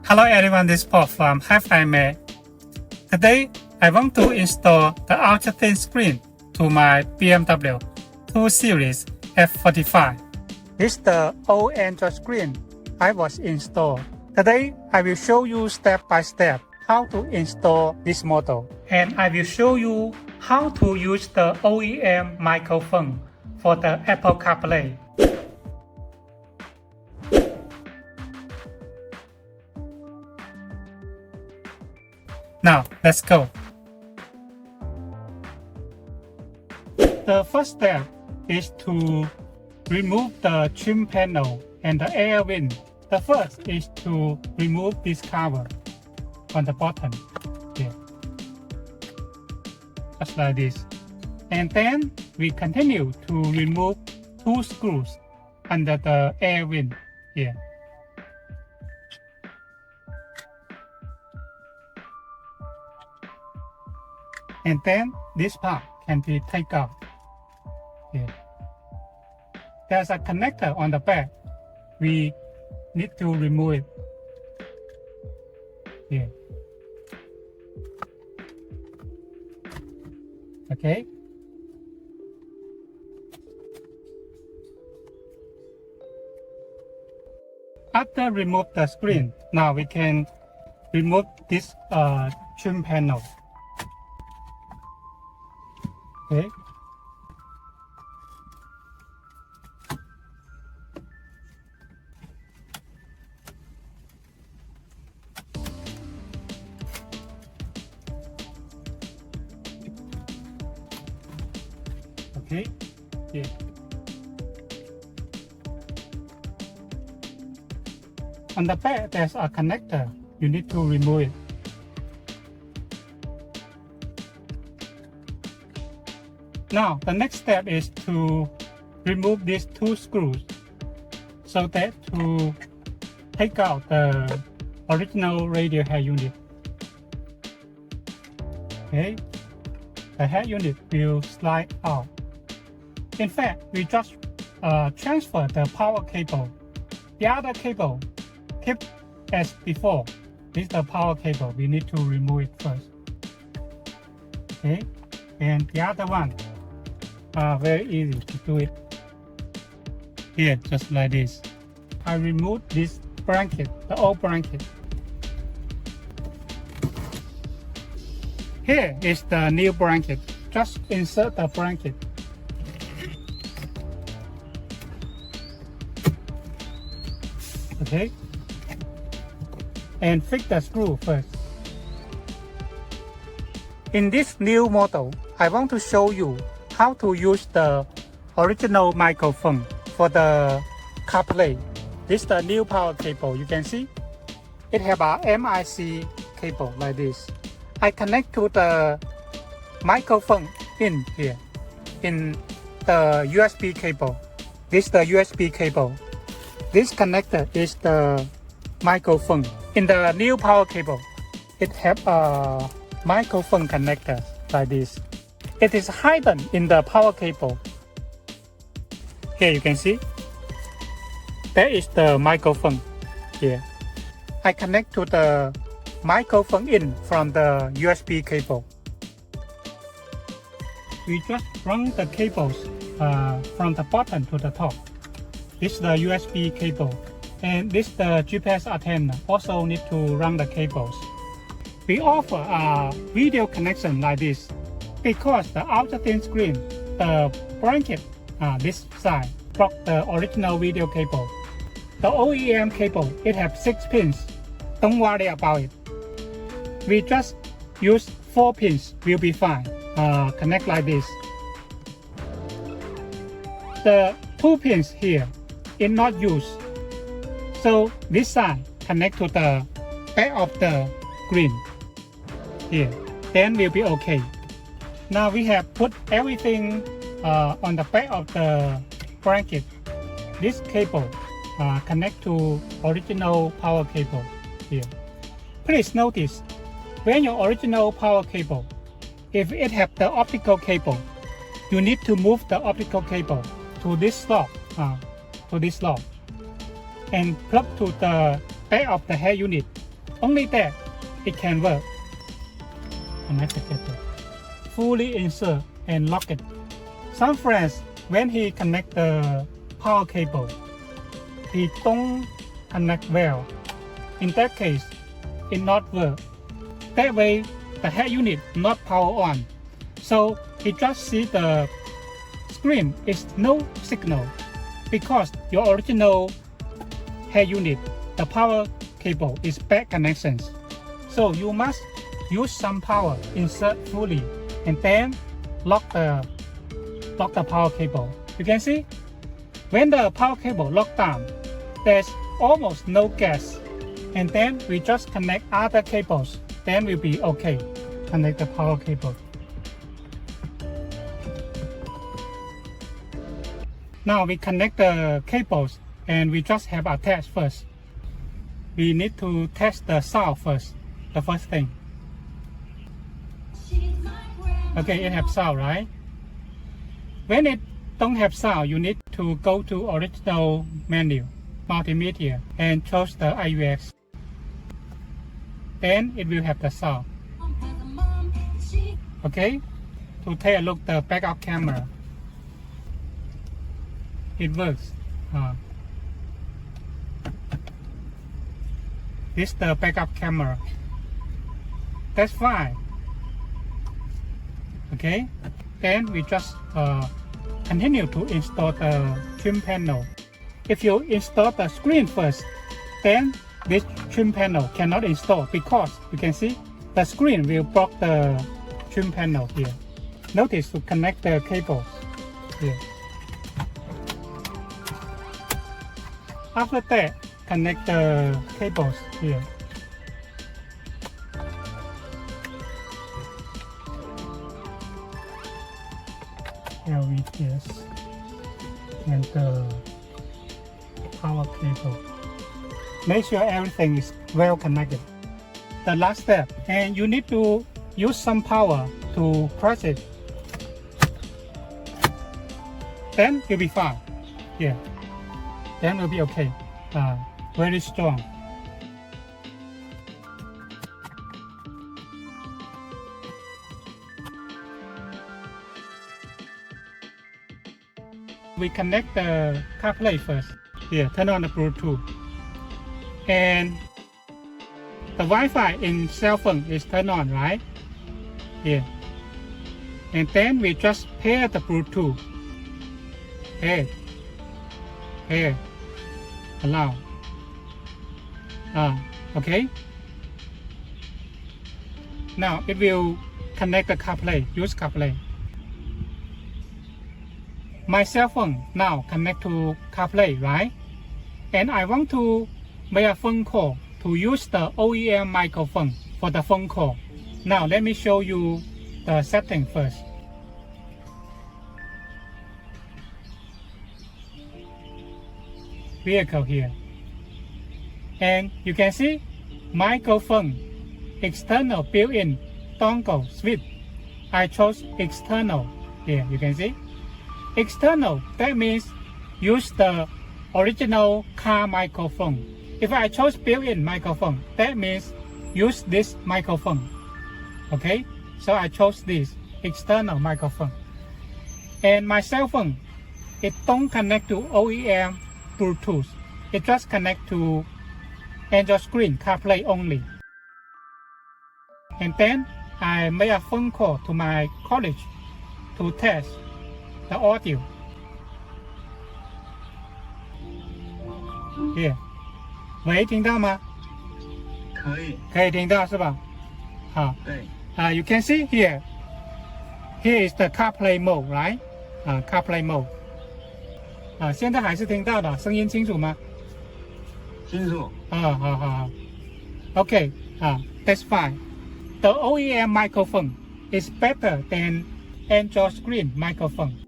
Hello everyone, this is Paul from Hi-Fi. Today, I want to install the ultra-thin screen to my BMW 2 Series F45. This is the old Android screen I was installed. Today, I will show you step by step how to install this model. And I will show you how to use the OEM microphone for the Apple CarPlay. Now, let's go. The first step is to remove the trim panel and the air vent. The first is to remove this cover on the bottom here, just like this. And then we continue to remove two screws under the air vent here. And then this part can be taken out here. There's a connector on the back. We need to remove it here. Okay. After remove the screen, now we can remove this trim panel. Okay. Okay. Yeah. On the back, there's a connector. You need to remove it. Now, the next step is to remove these two screws so that to take out the original radio head unit. Okay, the head unit will slide out. In fact, we just transfer the power cable. The other cable kept as before. This is the power cable. We need to remove it first. Okay, and the other one. Very easy to do it. Here, just like this. I removed this blanket, the old blanket. Here is the new blanket. Just insert the blanket. Okay. And fix the screw first. In this new model, I want to show you how to use the original microphone for the CarPlay. This is the new power cable. You can see it have a MIC cable like this. I connect to the microphone in here in the USB cable. This is the USB cable. This connector is the microphone. In the new power cable, it have a microphone connector like this. It is hidden in the power cable. Here you can see. There is the microphone here. I connect to the microphone in from the USB cable. We just run the cables from the bottom to the top. This is the USB cable. And this is the GPS antenna. Also need to run the cables. We offer a video connection like this. Because the ultra-thin screen, the blanket, this side, block the original video cable. The OEM cable, it has 6 pins. Don't worry about it. We just use 4 pins, will be fine. Connect like this. The 2 pins here is not used. So this side connect to the back of the screen. Here, then will be okay. Now we have put everything on the back of the blanket. This cable connect to original power cable here. Please notice, when your original power cable, if it have the optical cable, you need to move the optical cable to this slot, and plug to the back of the head unit only that it can work. And I forget it. Fully insert and lock it. Some friends, when he connect the power cable, he don't connect well. In that case, it not work. That way, the head unit not power on. So he just see the screen is no signal because your original head unit, the power cable is bad connections. So you must use some power, insert fully, and then lock the power cable. You can see when the power cable locked down, there's almost no gas, and then we just connect other cables, then we'll be okay. Connect the power cable. Now we connect the cables and we just have attached first. We need to test the sound first, the first thing. Okay, it has sound, right? When it don't have sound, you need to go to original menu, multimedia, and choose the IUX. Then it will have the sound. Okay, to take a look at the backup camera. It works. This is the backup camera. That's fine. Okay, then we just continue to install the trim panel. If you install the screen first, then this trim panel cannot install because you can see the screen will block the trim panel here. Notice to connect the cables here. After that, connect the cables here. LVTS and the power cable. Make sure everything is well connected. The last step, and you need to use some power to press it. Then you'll be fine. Yeah. Then it'll be okay. Very strong. We connect the CarPlay first. Here, turn on the Bluetooth. And the Wi-Fi in cell phone is turned on, right? Here. And then we just pair the Bluetooth. Pair. Allow. Okay. Now it will connect the CarPlay. Use CarPlay. My cell phone now connect to CarPlay, right? And I want to make a phone call to use the OEM microphone for the phone call. Now let me show you the setting first. Vehicle here. And you can see microphone, external built-in dongle switch. I chose external here, you can see. External, that means use the original car microphone. If I chose built-in microphone, that means use this microphone. Okay, so I chose this external microphone. And my cell phone, it don't connect to OEM Bluetooth. It just connect to Android screen CarPlay only. And then I made a phone call to my college to test the audio. Here. 喂，听到吗？可以听到是吧？好。对。You can see here. Here is the CarPlay mode, right? CarPlay mode. 现在还是听到的，声音清楚吗？清楚。好。Okay. That's fine. The OEM microphone is better than Android screen microphone.